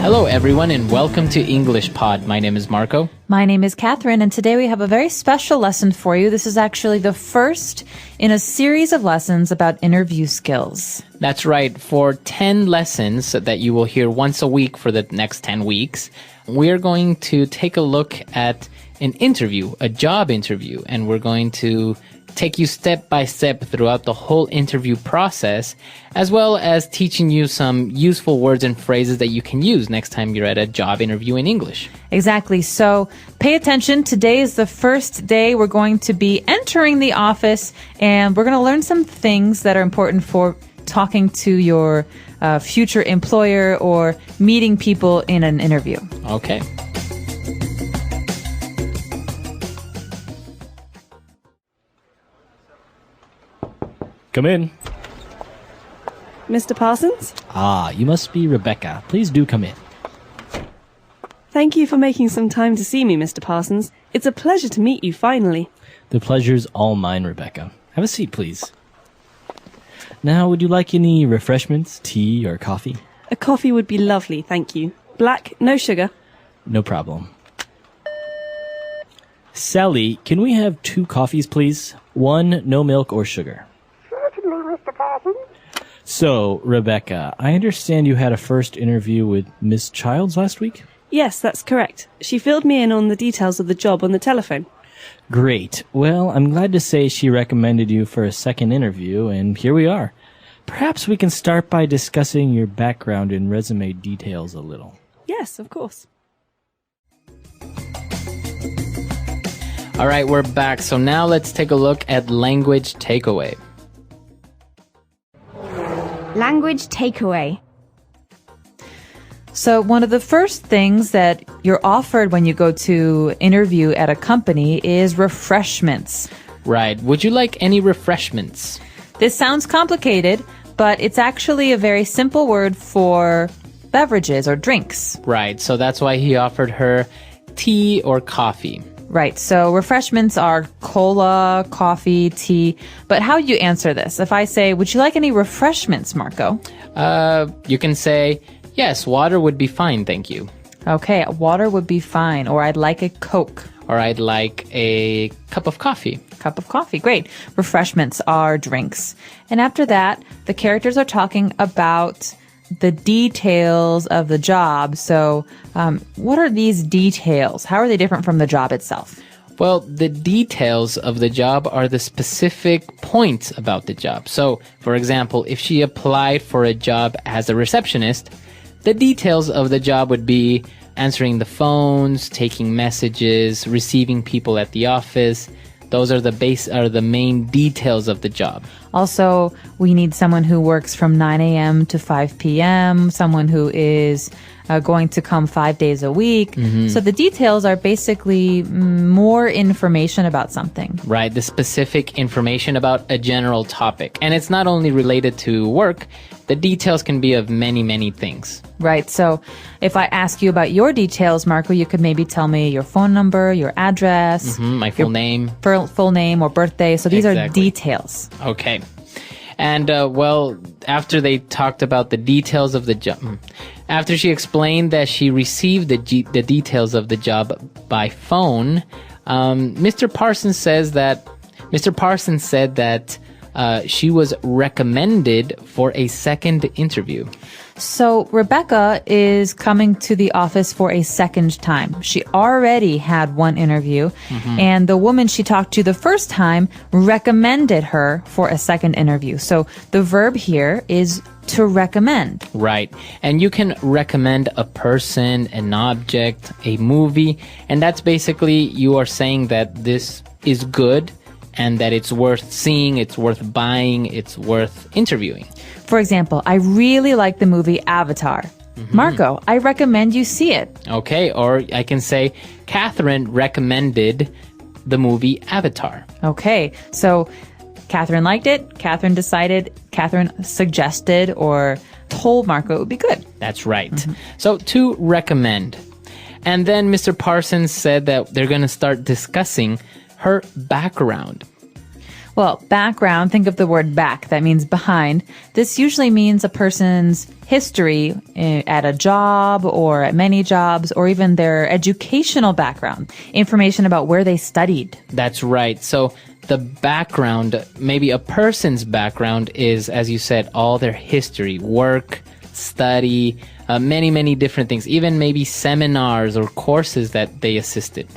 Hello, everyone, and welcome to EnglishPod. My name is Marco. My name is Catherine, and today we have a very special lesson for you. This is actually the first in a series of lessons about interview skills. That's right. For 10 lessons that you will hear once a week for the next 10 weeks, we're going to take a look at an interview, a job interview, and we're going to take you step by step throughout the whole interview process, as well as teaching you some useful words and phrases that you can use next time you're at a job interview in English. Exactly. So pay attention. Today is the first day we're going to be entering the office, and we're going to learn some things that are important for talking to your future employer or meeting people in an interview. Okay. Come in. Mr. Parsons? Ah, you must be Rebecca. Please do come in. Thank you for making some time to see me, Mr. Parsons. It's a pleasure to meet you finally. The pleasure's all mine, Rebecca. Have a seat, please. Now, would you like any refreshments, tea or coffee? A coffee would be lovely, thank you. Black, no sugar. No problem. Sally, can we have 2 coffees, please? 1, no milk or sugar. So, Rebecca, I understand you had a first interview with Miss Childs last week? Yes, that's correct. She filled me in on the details of the job on the telephone. Great. Well, I'm glad to say she recommended you for a second interview, and here we are. Perhaps we can start by discussing your background and resume details a little. Yes, of course. All right, we're back. So now let's take a look at language takeaway. Language takeaway. So one of the first things that you're offered when you go to interview at a company is refreshments. Right. Would you like any refreshments? This sounds complicated, but it's actually a very simple word for beverages or drinks. Right. So that's why he offered her tea or coffee. Right. So refreshments are cola, coffee, tea. But how do you answer this? If I say, would you like any refreshments, Marco? You can say, yes, water would be fine, thank you. Okay, water would be fine. Or I'd like a Coke. Or I'd like a cup of coffee. Cup of coffee. Great. Refreshments are drinks. And after that, the characters are talking about the details of the job. So what are these details? How are they different from the job itself? Well, the details of the job are the specific points about the job. So, for example, if she applied for a job as a receptionist, the details of the job would be answering the phones, taking messages, receiving people at the office. Those are the main details of the job. Also, we need someone who works from 9 a.m. to 5 p.m., someone who is going to come 5 days a week. Mm-hmm. So the details are basically more information about something. Right, the specific information about a general topic. And it's not only related to work, the details can be of many, many things. Right, so if I ask you about your details, Marco, you could maybe tell me your phone number, your address. My full name. Full name or birthday. So these are details. Okay. And, well, after they talked about the details of the job, after she explained that she received the details of the job by phone, Mr. Parsons said that she was recommended for a second interview. So Rebecca is coming to the office for a second time. She already had one interview, and the woman she talked to the first time recommended her for a second interview. So the verb here is to recommend. Right. And you can recommend a person, an object, a movie, and that's basically you are saying that this is good and that it's worth seeing, it's worth buying, it's worth interviewing. For example, I really like the movie Avatar. Marco, I recommend you see it. Okay, or I can say, Catherine recommended the movie Avatar. Okay, so Catherine liked it, Catherine decided, Catherine suggested or told Marco it would be good. That's right. So to recommend. And then Mr. Parsons said that they're going to start discussing her background. Well, background, think of the word back. That means behind. This usually means a person's history at a job or at many jobs, or even their educational background, information about where they studied. That's right. So the background, maybe a person's background is, as you said, all their history, work, study, many, many different things, even maybe seminars or courses that they assisted.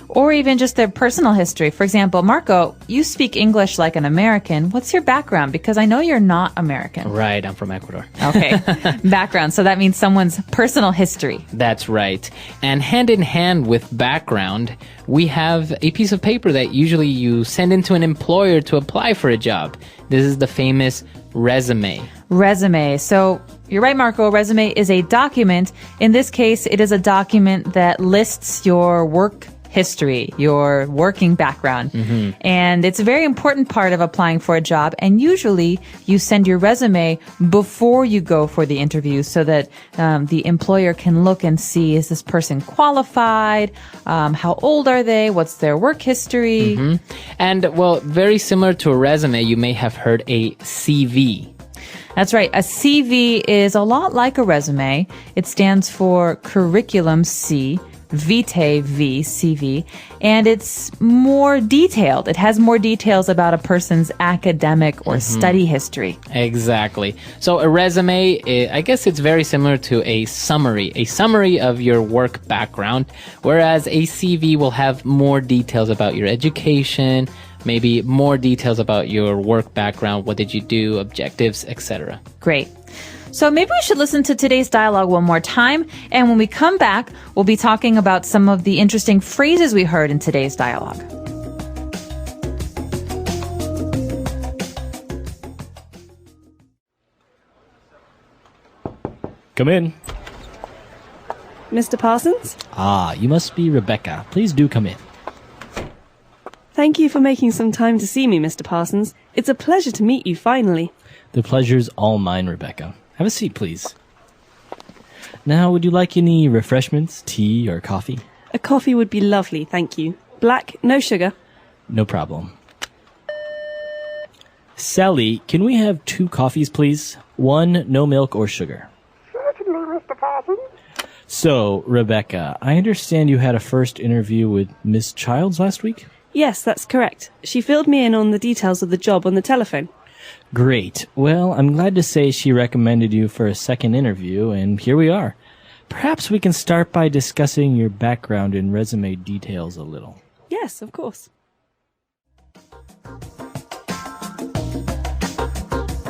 Or even just their personal history. For example, Marco, you speak English like an American. What's your background? Because I know you're not American. Right, I'm from Ecuador. Okay, background. So that means someone's personal history. That's right. And hand in hand with background, we have a piece of paper that usually you send into an employer to apply for a job. This is the famous resume. Resume. So you're right, Marco. Resume is a document. In this case, it is a document that lists your work history, your working background. And it's a very important part of applying for a job. And usually you send your resume before you go for the interview so that the employer can look and see, is this person qualified? How old are they? What's their work history? And, well, very similar to a resume, you may have heard a CV. That's right. A CV is a lot like a resume. It stands for Curriculum C, Vitae V, CV, and it's more detailed. It has more details about a person's academic or study history. Exactly. So a resume, I guess it's very similar to a summary of your work background, whereas a CV will have more details about your education, maybe more details about your work background, what did you do, objectives, etc. Great. So maybe we should listen to today's dialogue one more time. And when we come back, we'll be talking about some of the interesting phrases we heard in today's dialogue. Come in. Mr Parsons? Ah, you must be Rebecca. Please do come in. Thank you for making some time to see me, Mr Parsons. It's a pleasure to meet you finally. The pleasure's all mine, Rebecca. Have a seat, please. Now, would you like any refreshments, tea, or coffee? A coffee would be lovely, thank you. Black, no sugar. No problem. Sally, can we have 2 coffees, please? 1, no milk or sugar. Certainly, Mr. Parsons. So, Rebecca, I understand you had a first interview with Miss Childs last week? Yes, that's correct. She filled me in on the details of the job on the telephone. Great. Well, I'm glad to say she recommended you for a second interview, and here we are. Perhaps we can start by discussing your background and resume details a little. Yes, of course.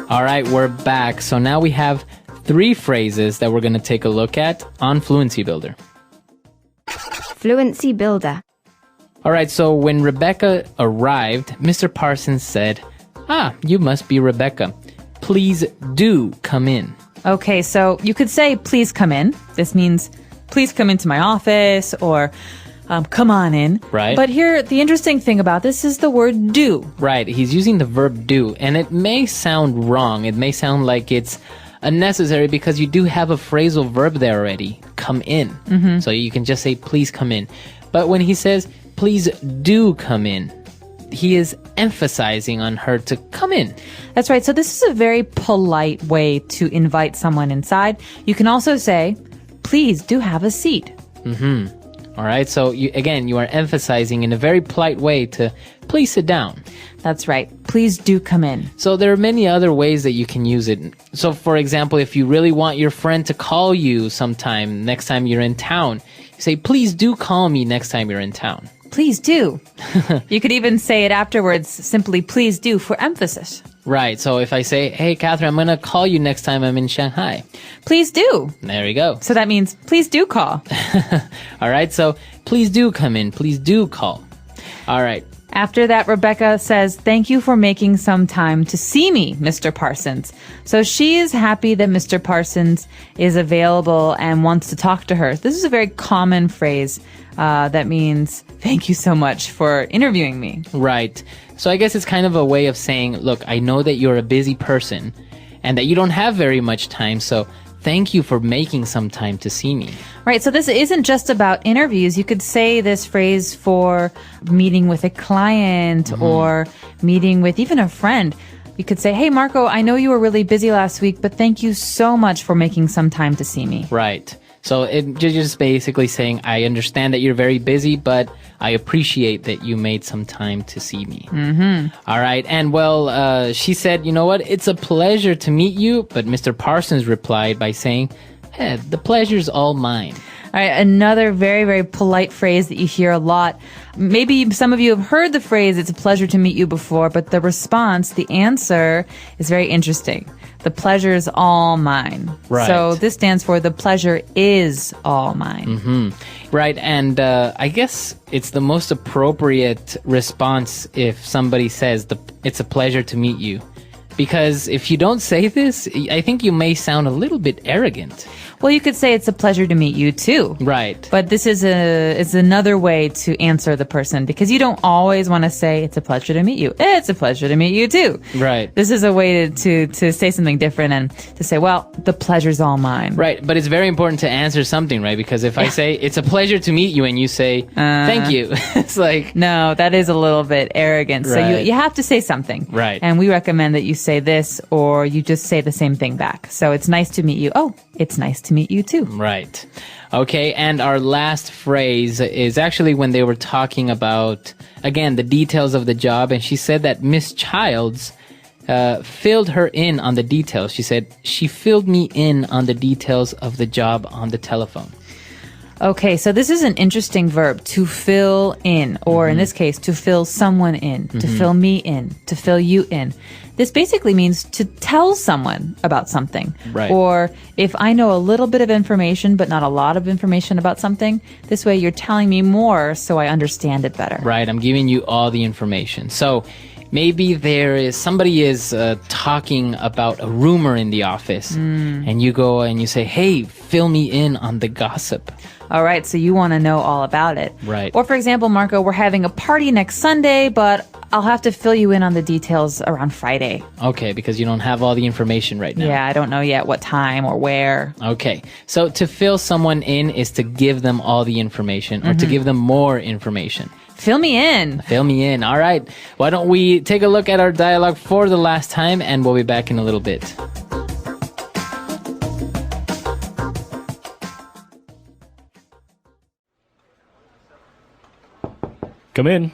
All right, we're back. So now we have 3 phrases that we're going to take a look at on Fluency Builder. Fluency Builder. All right, so when Rebecca arrived, Mr. Parsons said, "Ah, you must be Rebecca. Please do come in." Okay, so you could say, please come in. This means, please come into my office, or come on in. Right. But here, the interesting thing about this is the word do. Right, he's using the verb do, and it may sound wrong. It may sound like it's unnecessary because you do have a phrasal verb there already, come in. So you can just say, please come in. But when he says, please do come in, he is emphasizing on her to come in. That's right. So this is a very polite way to invite someone inside. You can also say, please do have a seat. All right, so you are emphasizing in a very polite way to please sit down. That's right. Please do come in. So there are many other ways that you can use it. So for example, if you really want your friend to call you sometime next time you're in town, you say, please do call me next time you're in town. Please do. You could even say it afterwards, simply please do, for emphasis. Right, so if I say, hey, Catherine, I'm going to call you next time I'm in Shanghai. Please do. There we go. So that means please do call. All right, so please do come in. Please do call. All right. After that, Rebecca says, thank you for making some time to see me, Mr. Parsons. So she is happy that Mr. Parsons is available and wants to talk to her. This is a very common phrase that means, thank you so much for interviewing me. Right. So I guess it's kind of a way of saying, look, I know that you're a busy person and that you don't have very much time, so thank you for making some time to see me. Right, so this isn't just about interviews. You could say this phrase for meeting with a client or meeting with even a friend. You could say, hey, Marco, I know you were really busy last week, but thank you so much for making some time to see me. Right. So you're just basically saying, I understand that you're very busy, but I appreciate that you made some time to see me. All right. And well, she said, you know what? It's a pleasure to meet you. But Mr. Parsons replied by saying, hey, the pleasure's all mine. All right, another very, very polite phrase that you hear a lot. Maybe some of you have heard the phrase, it's a pleasure to meet you before, but the response, the answer is very interesting. The pleasure is all mine. Right. So this stands for the pleasure is all mine. Right. And I guess it's the most appropriate response if somebody says, it's a pleasure to meet you. Because if you don't say this, I think you may sound a little bit arrogant. Well, you could say it's a pleasure to meet you too. Right. But this is another way to answer the person, because you don't always want to say it's a pleasure to meet you. It's a pleasure to meet you too. Right. This is a way to say something different and to say, well, the pleasure's all mine. Right. But it's very important to answer something, right? Because if I say it's a pleasure to meet you and you say thank you, it's like, no, that is a little bit arrogant. So Right. you have to say something. Right. And we recommend that you say this or you just say the same thing back. So it's nice to meet you. Oh, it's nice to meet you too. Right. Okay, and our last phrase is actually when they were talking about, again, the details of the job, and she said that Miss Childs filled her in on the details. She said, she filled me in on the details of the job on the telephone. Okay, so this is an interesting verb, to fill in, or in this case, to fill someone in, to fill me in, to fill you in. This basically means to tell someone about something. Right. Or if I know a little bit of information, but not a lot of information about something, this way you're telling me more so I understand it better. Right, I'm giving you all the information. So maybe somebody is talking about a rumor in the office, and you go and you say, hey, fill me in on the gossip. All right, so you want to know all about it. Right. Or for example, Marco, we're having a party next Sunday, but I'll have to fill you in on the details around Friday. Okay, because you don't have all the information right now. Yeah, I don't know yet what time or where. Okay, so to fill someone in is to give them all the information or to give them more information. Fill me in. Fill me in. All right. Why don't we take a look at our dialogue for the last time, and we'll be back in a little bit. Come in.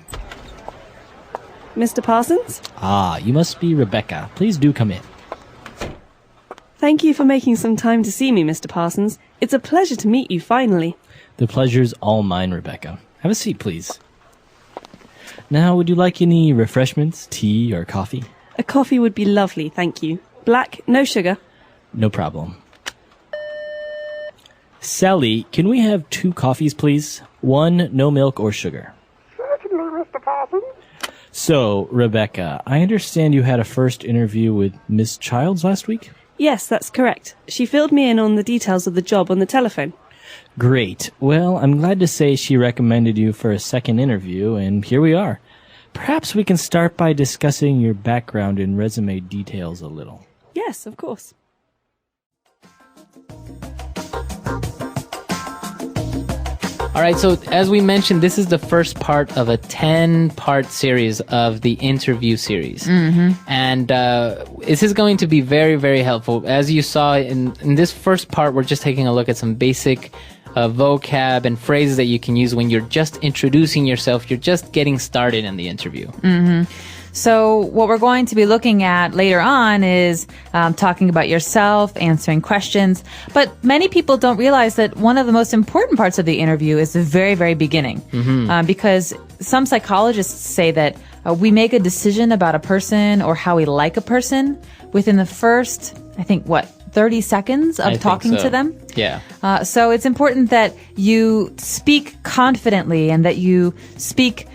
Mr. Parsons? Ah, you must be Rebecca. Please do come in. Thank you for making some time to see me, Mr. Parsons. It's a pleasure to meet you finally. The pleasure's all mine, Rebecca. Have a seat, please. Now, would you like any refreshments, tea, or coffee? A coffee would be lovely, thank you. Black, no sugar. No problem. Sally, can we have 2 coffees, please? 1, no milk or sugar. Certainly, Mr. Parsons. So, Rebecca, I understand you had a first interview with Miss Childs last week? Yes, that's correct. She filled me in on the details of the job on the telephone. Great. Well, I'm glad to say she recommended you for a second interview, and here we are. Perhaps we can start by discussing your background and resume details a little. Yes, of course. All right, so as we mentioned, this is the first part of a 10-part series of the interview series. And this is going to be very, very helpful. As you saw in this first part, we're just taking a look at some basic vocab and phrases that you can use when you're just introducing yourself. You're just getting started in the interview. So what we're going to be looking at later on is talking about yourself, answering questions. But many people don't realize that one of the most important parts of the interview is the very, very beginning. Because some psychologists say that we make a decision about a person or how we like a person within the first, 30 seconds of talking to them. Yeah. So it's important that you speak confidently and that you say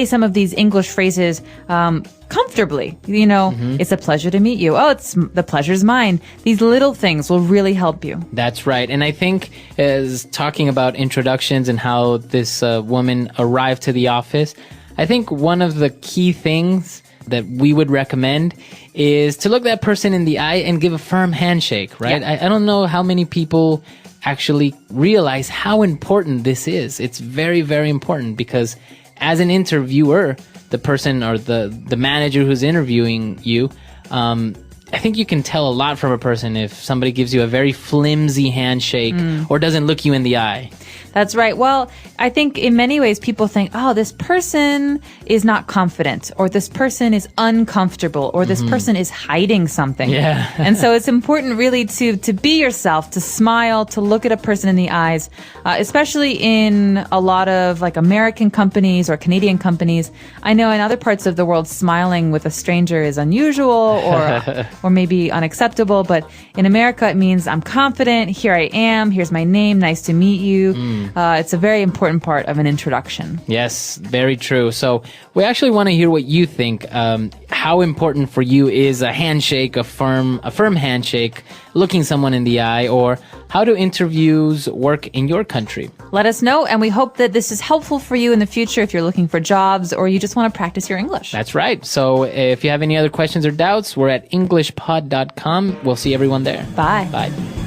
some of these English phrases comfortably. You know, it's a pleasure to meet you. Oh, the pleasure's mine. These little things will really help you. That's right. And I think as talking about introductions and how this woman arrived to the office, I think one of the key things that we would recommend is to look that person in the eye and give a firm handshake, right? Yeah. I don't know how many people actually realize how important this is. It's very, very important because as an interviewer, the person or the manager who's interviewing you, I think you can tell a lot from a person if somebody gives you a very flimsy handshake or doesn't look you in the eye. That's right. Well, I think in many ways people think, oh, this person is not confident, or this person is uncomfortable, or this person is hiding something. Yeah. And so it's important really to be yourself, to smile, to look at a person in the eyes, especially in a lot of like American companies or Canadian companies. I know in other parts of the world, smiling with a stranger is unusual or maybe unacceptable. But in America, it means I'm confident. Here I am. Here's my name. Nice to meet you. It's a very important part of an introduction. Yes, very true. So we actually want to hear what you think. How important for you is a handshake, a firm handshake, looking someone in the eye, or how do interviews work in your country? Let us know, and we hope that this is helpful for you in the future if you're looking for jobs or you just want to practice your English. That's right. So if you have any other questions or doubts, we're at EnglishPod.com. We'll see everyone there. Bye. Bye.